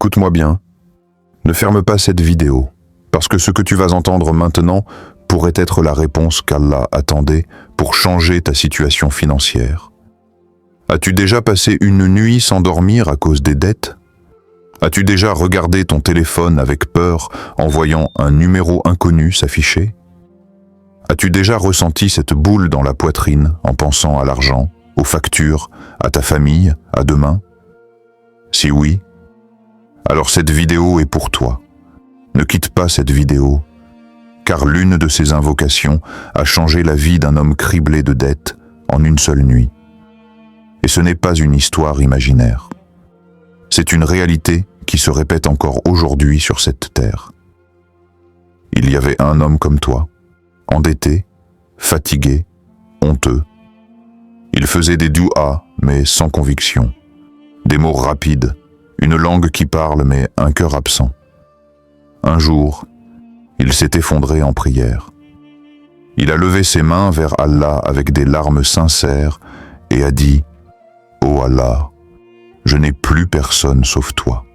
Écoute-moi bien. Ne ferme pas cette vidéo, parce que ce que tu vas entendre maintenant pourrait être la réponse qu'Allah attendait pour changer ta situation financière. As-tu déjà passé une nuit sans dormir à cause des dettes? As-tu déjà regardé ton téléphone avec peur en voyant un numéro inconnu s'afficher? As-tu déjà ressenti cette boule dans la poitrine en pensant à l'argent, aux factures, à ta famille, à demain? Si oui, alors cette vidéo est pour toi. Ne quitte pas cette vidéo, car l'une de ces invocations a changé la vie d'un homme criblé de dettes en une seule nuit. Et ce n'est pas une histoire imaginaire. C'est une réalité qui se répète encore aujourd'hui sur cette terre. Il y avait un homme comme toi, endetté, fatigué, honteux. Il faisait des douas, mais sans conviction, des mots rapides, une langue qui parle mais un cœur absent. Un jour, il s'est effondré en prière. Il a levé ses mains vers Allah avec des larmes sincères et a dit « Ô Allah, je n'ai plus personne sauf toi ».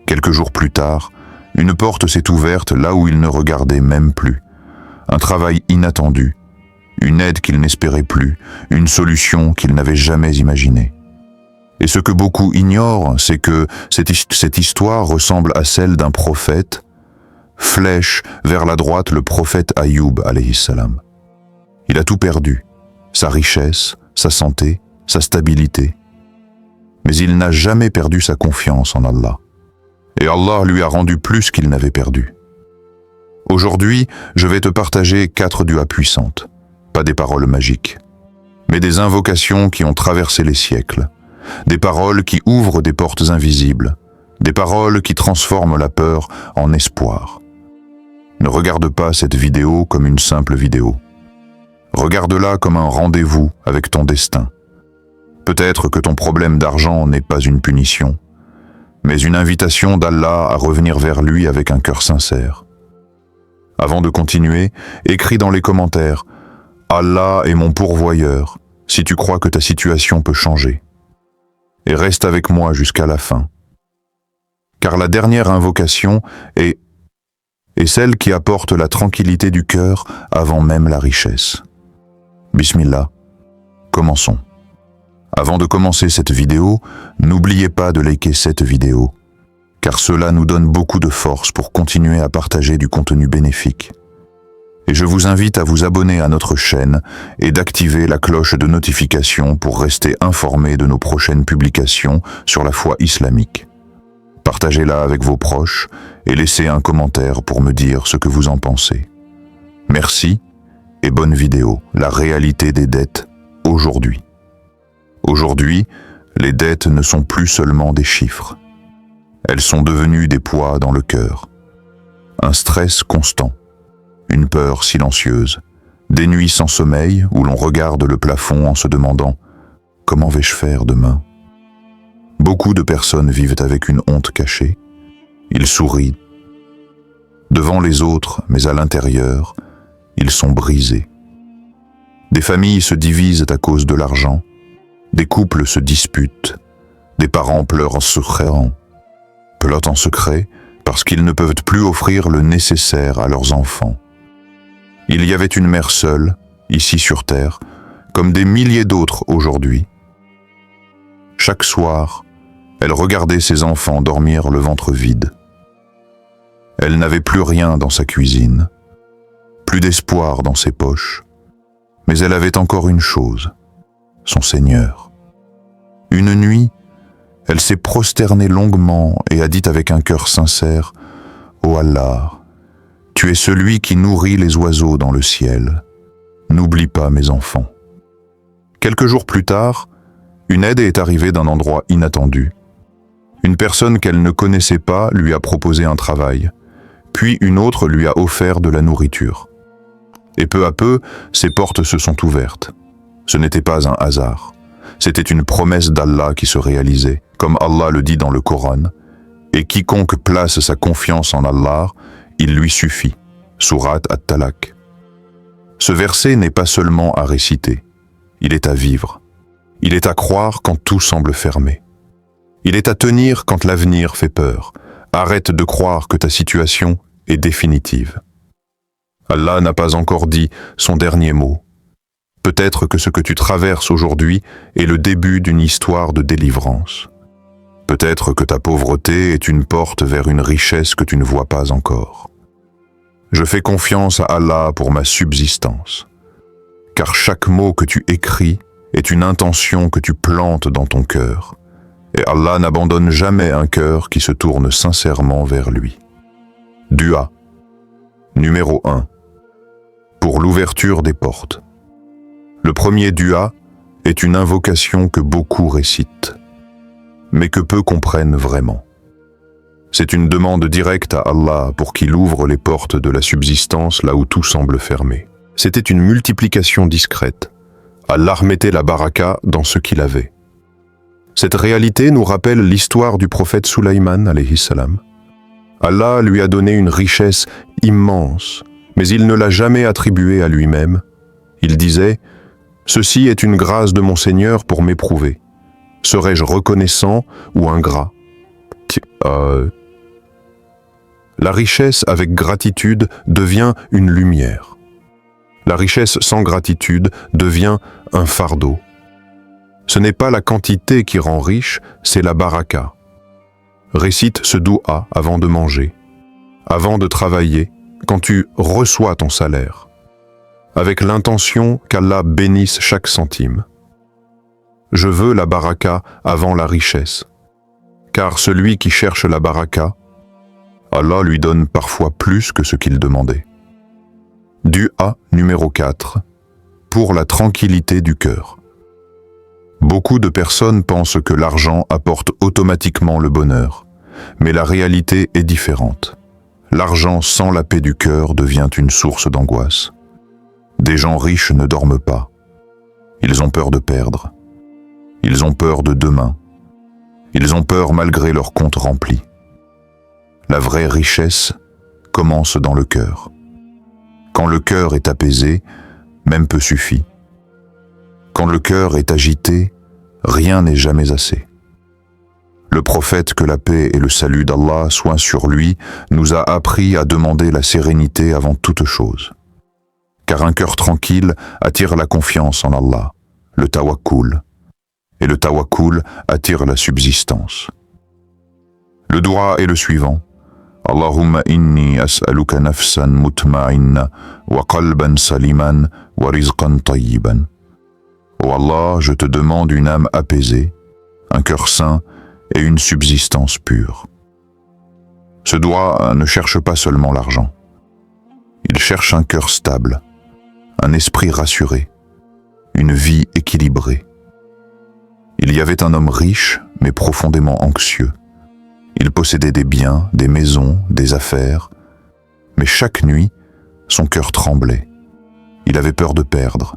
Quelques jours plus tard, une porte s'est ouverte là où il ne regardait même plus. Un travail inattendu, une aide qu'il n'espérait plus, une solution qu'il n'avait jamais imaginée. Et ce que beaucoup ignorent, c'est que cette histoire ressemble à celle d'un prophète, flèche vers la droite le prophète Ayoub alayhi salam. Il a tout perdu, sa richesse, sa santé, sa stabilité. Mais il n'a jamais perdu sa confiance en Allah. Et Allah lui a rendu plus qu'il n'avait perdu. Aujourd'hui, je vais te partager 4 duas puissantes, pas des paroles magiques, mais des invocations qui ont traversé les siècles, des paroles qui ouvrent des portes invisibles, des paroles qui transforment la peur en espoir. Ne regarde pas cette vidéo comme une simple vidéo. Regarde-la comme un rendez-vous avec ton destin. Peut-être que ton problème d'argent n'est pas une punition, mais une invitation d'Allah à revenir vers lui avec un cœur sincère. Avant de continuer, écris dans les commentaires « Allah est mon pourvoyeur » si tu crois que ta situation peut changer. Et reste avec moi jusqu'à la fin. Car la dernière invocation est celle qui apporte la tranquillité du cœur avant même la richesse. Bismillah, commençons. Avant de commencer cette vidéo, n'oubliez pas de liker cette vidéo, car cela nous donne beaucoup de force pour continuer à partager du contenu bénéfique. Et je vous invite à vous abonner à notre chaîne et d'activer la cloche de notification pour rester informé de nos prochaines publications sur la foi islamique. Partagez-la avec vos proches et laissez un commentaire pour me dire ce que vous en pensez. Merci et bonne vidéo. La réalité des dettes aujourd'hui. Aujourd'hui, les dettes ne sont plus seulement des chiffres. Elles sont devenues des poids dans le cœur. Un stress constant. Une peur silencieuse, des nuits sans sommeil où l'on regarde le plafond en se demandant « Comment vais-je faire demain ?» Beaucoup de personnes vivent avec une honte cachée. Ils sourient devant les autres, mais à l'intérieur, ils sont brisés. Des familles se divisent à cause de l'argent, des couples se disputent, des parents pleurent en secret parce qu'ils ne peuvent plus offrir le nécessaire à leurs enfants. Il y avait une mère seule, ici sur terre, comme des milliers d'autres aujourd'hui. Chaque soir, elle regardait ses enfants dormir le ventre vide. Elle n'avait plus rien dans sa cuisine, plus d'espoir dans ses poches, mais elle avait encore une chose, son Seigneur. Une nuit, elle s'est prosternée longuement et a dit avec un cœur sincère « Ô Allah, tu es celui qui nourrit les oiseaux dans le ciel. N'oublie pas mes enfants. » Quelques jours plus tard, une aide est arrivée d'un endroit inattendu. Une personne qu'elle ne connaissait pas lui a proposé un travail, puis une autre lui a offert de la nourriture. Et peu à peu, ses portes se sont ouvertes. Ce n'était pas un hasard. C'était une promesse d'Allah qui se réalisait, comme Allah le dit dans le Coran. Et quiconque place sa confiance en Allah, il lui suffit. Surat At-Talaq. Ce verset n'est pas seulement à réciter, il est à vivre. Il est à croire quand tout semble fermé. Il est à tenir quand l'avenir fait peur. Arrête de croire que ta situation est définitive. Allah n'a pas encore dit son dernier mot. Peut-être que ce que tu traverses aujourd'hui est le début d'une histoire de délivrance. Peut-être que ta pauvreté est une porte vers une richesse que tu ne vois pas encore. Je fais confiance à Allah pour ma subsistance, car chaque mot que tu écris est une intention que tu plantes dans ton cœur, et Allah n'abandonne jamais un cœur qui se tourne sincèrement vers lui. Dua. Numéro 1. Pour l'ouverture des portes. Le premier dua est une invocation que beaucoup récitent, mais que peu comprennent vraiment. C'est une demande directe à Allah pour qu'il ouvre les portes de la subsistance là où tout semble fermé. C'était une multiplication discrète. Allah mettait la baraka dans ce qu'il avait. Cette réalité nous rappelle l'histoire du prophète Sulaiman, alayhi salam. Allah lui a donné une richesse immense, mais il ne l'a jamais attribuée à lui-même. Il disait « Ceci est une grâce de mon Seigneur pour m'éprouver. Serais-je reconnaissant ou ingrat ?» La richesse avec gratitude devient une lumière. La richesse sans gratitude devient un fardeau. Ce n'est pas la quantité qui rend riche, c'est la baraka. Récite ce doua avant de manger, avant de travailler, quand tu reçois ton salaire, avec l'intention qu'Allah bénisse chaque centime. Je veux la baraka avant la richesse, car celui qui cherche la baraka, Allah lui donne parfois plus que ce qu'il demandait. Dua numéro 4. Pour la tranquillité du cœur. Beaucoup de personnes pensent que l'argent apporte automatiquement le bonheur, mais la réalité est différente. L'argent sans la paix du cœur devient une source d'angoisse. Des gens riches ne dorment pas. Ils ont peur de perdre. Ils ont peur de demain. Ils ont peur malgré leur compte rempli. La vraie richesse commence dans le cœur. Quand le cœur est apaisé, même peu suffit. Quand le cœur est agité, rien n'est jamais assez. Le prophète, que la paix et le salut d'Allah soient sur lui, nous a appris à demander la sérénité avant toute chose. Car un cœur tranquille attire la confiance en Allah, le tawakkul, et le tawakkul attire la subsistance. Le dua est le suivant. Allahumma inni as'aluka nafsan mutma'inna wa qalban saliman wa rizqan tayyiban. Oh Allah, je te demande une âme apaisée, un cœur sain et une subsistance pure. Ce dua ne cherche pas seulement l'argent. Il cherche un cœur stable, un esprit rassuré, une vie équilibrée. Il y avait un homme riche, mais profondément anxieux. Il possédait des biens, des maisons, des affaires, mais chaque nuit, son cœur tremblait. Il avait peur de perdre.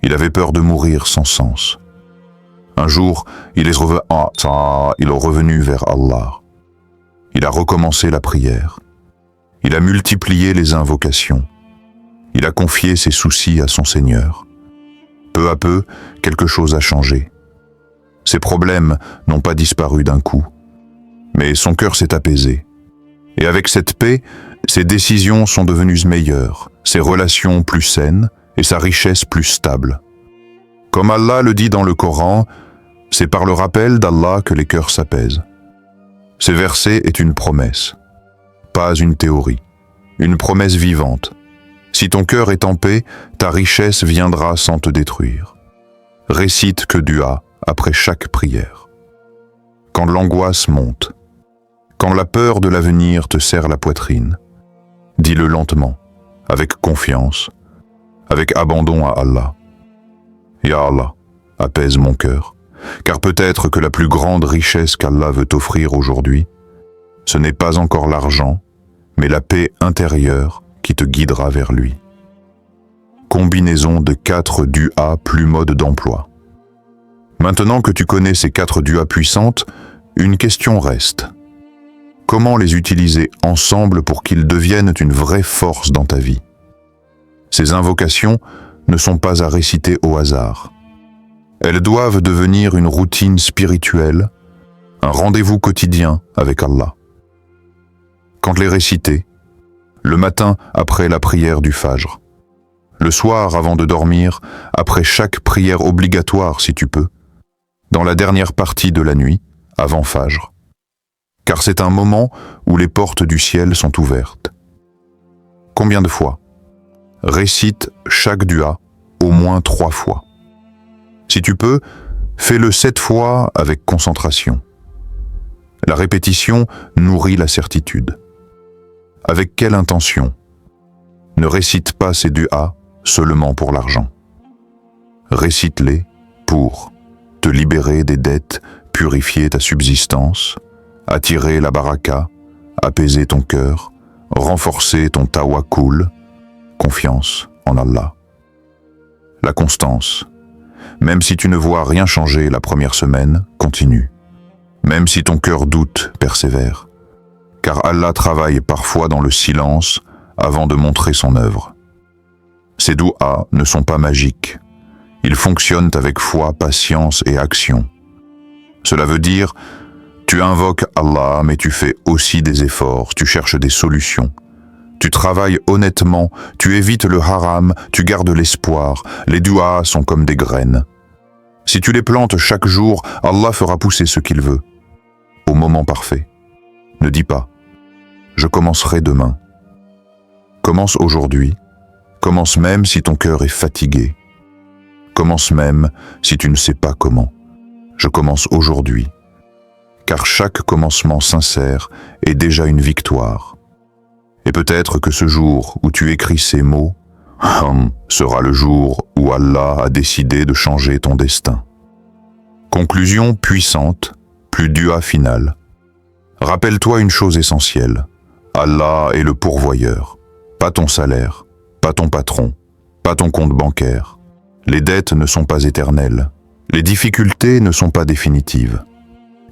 Il avait peur de mourir sans sens. Un jour, il est revenu vers Allah. Il a recommencé la prière. Il a multiplié les invocations. Il a confié ses soucis à son Seigneur. Peu à peu, quelque chose a changé. Ses problèmes n'ont pas disparu d'un coup, mais son cœur s'est apaisé. Et avec cette paix, ses décisions sont devenues meilleures, ses relations plus saines et sa richesse plus stable. Comme Allah le dit dans le Coran, c'est par le rappel d'Allah que les cœurs s'apaisent. Ce verset est une promesse, pas une théorie, une promesse vivante. Si ton cœur est en paix, ta richesse viendra sans te détruire. Récite que dua après chaque prière. Quand l'angoisse monte, quand la peur de l'avenir te serre la poitrine, dis-le lentement, avec confiance, avec abandon à Allah. Ya Allah, apaise mon cœur, car peut-être que la plus grande richesse qu'Allah veut t'offrir aujourd'hui, ce n'est pas encore l'argent, mais la paix intérieure qui te guidera vers lui. Combinaison de 4 duas plus mode d'emploi. Maintenant que tu connais ces 4 duas puissantes, une question reste. Comment les utiliser ensemble pour qu'ils deviennent une vraie force dans ta vie? Ces invocations ne sont pas à réciter au hasard. Elles doivent devenir une routine spirituelle, un rendez-vous quotidien avec Allah. Quand les réciter, le matin après la prière du Fajr, le soir avant de dormir, après chaque prière obligatoire si tu peux, dans la dernière partie de la nuit, avant Fajr. Car c'est un moment où les portes du ciel sont ouvertes. Combien de fois? Récite chaque dua au moins 3 fois. Si tu peux, fais-le 7 fois avec concentration. La répétition nourrit la certitude. Avec quelle intention? Ne récite pas ces duas seulement pour l'argent. Récite-les pour te libérer des dettes, purifier ta subsistance, attirer la baraka, apaiser ton cœur, renforcer ton tawakkul, confiance en Allah. La constance. Même si tu ne vois rien changer la première semaine, continue. Même si ton cœur doute, persévère. Car Allah travaille parfois dans le silence avant de montrer son œuvre. Ces douas ne sont pas magiques. Ils fonctionnent avec foi, patience et action. Cela veut dire, tu invoques Allah, mais tu fais aussi des efforts, tu cherches des solutions. Tu travailles honnêtement, tu évites le haram, tu gardes l'espoir. Les duas sont comme des graines. Si tu les plantes chaque jour, Allah fera pousser ce qu'il veut. Au moment parfait. Ne dis pas « Je commencerai demain ». Commence aujourd'hui. Commence même si ton cœur est fatigué. Commence même si tu ne sais pas comment. Je commence aujourd'hui. Car chaque commencement sincère est déjà une victoire. Et peut-être que ce jour où tu écris ces mots sera le jour où Allah a décidé de changer ton destin. Conclusion puissante, plus dua finale. Rappelle-toi une chose essentielle. Allah est le pourvoyeur, pas ton salaire, pas ton patron, pas ton compte bancaire. Les dettes ne sont pas éternelles. Les difficultés ne sont pas définitives.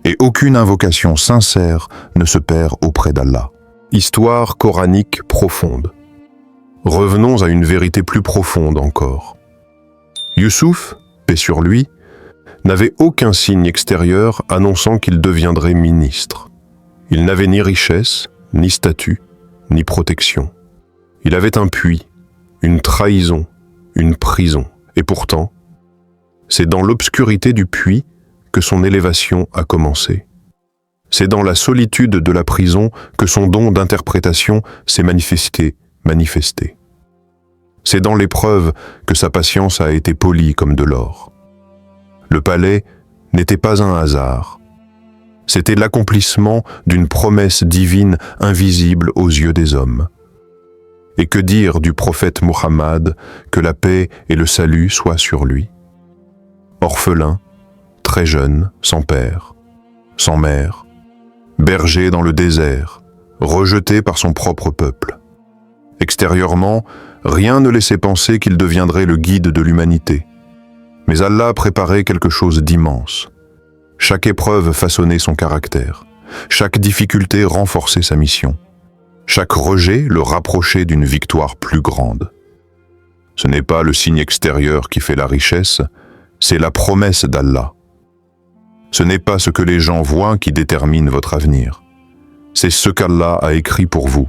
Et aucune invocation sincère ne se perd auprès d'Allah. Histoire coranique profonde. Revenons à une vérité plus profonde encore. Youssouf, paix sur lui, n'avait aucun signe extérieur annonçant qu'il deviendrait ministre. Il n'avait ni richesse, ni statut, ni protection. Il avait un puits, une trahison, une prison. Et pourtant, c'est dans l'obscurité du puits que son élévation a commencé. C'est dans la solitude de la prison que son don d'interprétation s'est manifesté. C'est dans l'épreuve que sa patience a été polie comme de l'or. Le palais n'était pas un hasard. C'était l'accomplissement d'une promesse divine invisible aux yeux des hommes. Et que dire du prophète Muhammad, que la paix et le salut soient sur lui? Orphelin, très jeune, sans père, sans mère, berger dans le désert, rejeté par son propre peuple. Extérieurement, rien ne laissait penser qu'il deviendrait le guide de l'humanité. Mais Allah préparait quelque chose d'immense. Chaque épreuve façonnait son caractère. Chaque difficulté renforçait sa mission. Chaque rejet le rapprochait d'une victoire plus grande. Ce n'est pas le signe extérieur qui fait la richesse, c'est la promesse d'Allah. Ce n'est pas ce que les gens voient qui détermine votre avenir. C'est ce qu'Allah a écrit pour vous.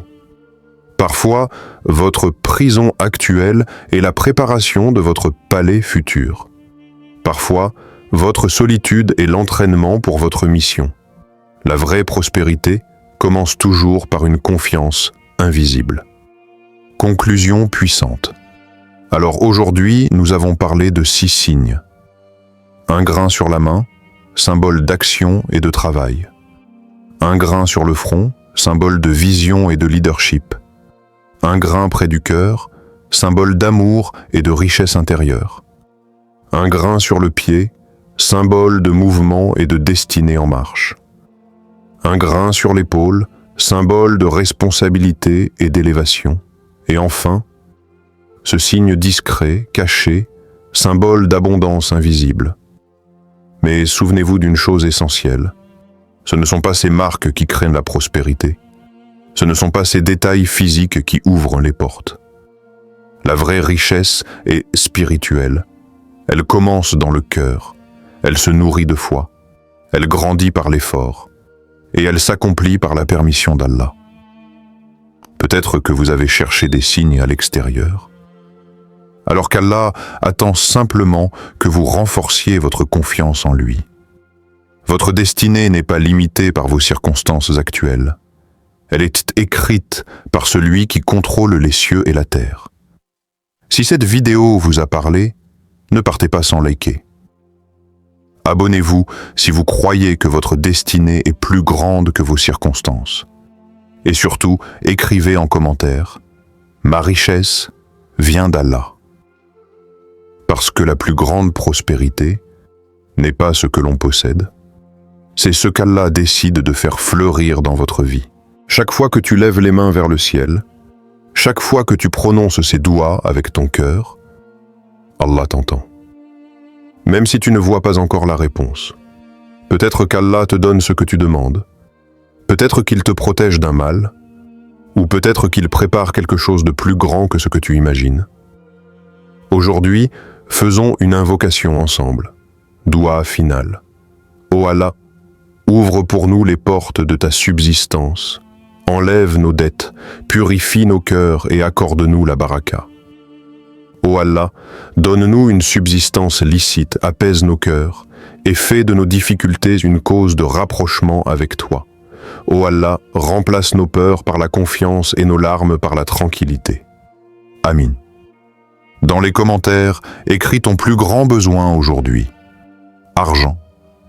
Parfois, votre prison actuelle est la préparation de votre palais futur. Parfois, votre solitude est l'entraînement pour votre mission. La vraie prospérité commence toujours par une confiance invisible. Conclusion puissante. Alors aujourd'hui, nous avons parlé de 6 signes. Un grain sur la main, symbole d'action et de travail. Un grain sur le front, symbole de vision et de leadership. Un grain près du cœur, symbole d'amour et de richesse intérieure. Un grain sur le pied, symbole de mouvement et de destinée en marche. Un grain sur l'épaule, symbole de responsabilité et d'élévation. Et enfin, ce signe discret, caché, symbole d'abondance invisible. Mais souvenez-vous d'une chose essentielle. Ce ne sont pas ces marques qui créent la prospérité. Ce ne sont pas ces détails physiques qui ouvrent les portes. La vraie richesse est spirituelle. Elle commence dans le cœur. Elle se nourrit de foi. Elle grandit par l'effort et elle s'accomplit par la permission d'Allah. Peut-être que vous avez cherché des signes à l'extérieur, alors qu'Allah attend simplement que vous renforciez votre confiance en lui. Votre destinée n'est pas limitée par vos circonstances actuelles. Elle est écrite par celui qui contrôle les cieux et la terre. Si cette vidéo vous a parlé, ne partez pas sans liker. Abonnez-vous si vous croyez que votre destinée est plus grande que vos circonstances. Et surtout, écrivez en commentaire « Ma richesse vient d'Allah ». Parce que la plus grande prospérité n'est pas ce que l'on possède, c'est ce qu'Allah décide de faire fleurir dans votre vie. Chaque fois que tu lèves les mains vers le ciel, chaque fois que tu prononces ces douas avec ton cœur, Allah t'entend. Même si tu ne vois pas encore la réponse, peut-être qu'Allah te donne ce que tu demandes, peut-être qu'il te protège d'un mal, ou peut-être qu'il prépare quelque chose de plus grand que ce que tu imagines. Aujourd'hui, faisons une invocation ensemble. Doua finale. Ô Allah, ouvre pour nous les portes de ta subsistance, enlève nos dettes, purifie nos cœurs et accorde-nous la baraka. Ô Allah, donne-nous une subsistance licite, apaise nos cœurs et fais de nos difficultés une cause de rapprochement avec toi. Ô Allah, remplace nos peurs par la confiance et nos larmes par la tranquillité. Amin. Dans les commentaires, écris ton plus grand besoin aujourd'hui. Argent,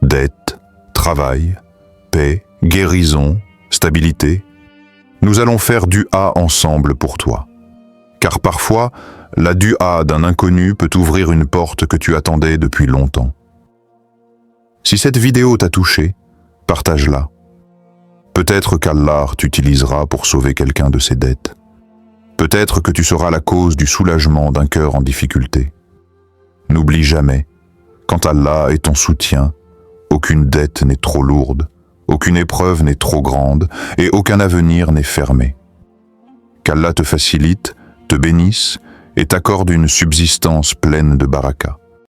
dette, travail, paix, guérison, stabilité. Nous allons faire dua ensemble pour toi. Car parfois, la dua d'un inconnu peut ouvrir une porte que tu attendais depuis longtemps. Si cette vidéo t'a touché, partage-la. Peut-être qu'Allah t'utilisera pour sauver quelqu'un de ses dettes. Peut-être que tu seras la cause du soulagement d'un cœur en difficulté. N'oublie jamais, quand Allah est ton soutien, aucune dette n'est trop lourde, aucune épreuve n'est trop grande et aucun avenir n'est fermé. Qu'Allah te facilite, te bénisse et t'accorde une subsistance pleine de baraka.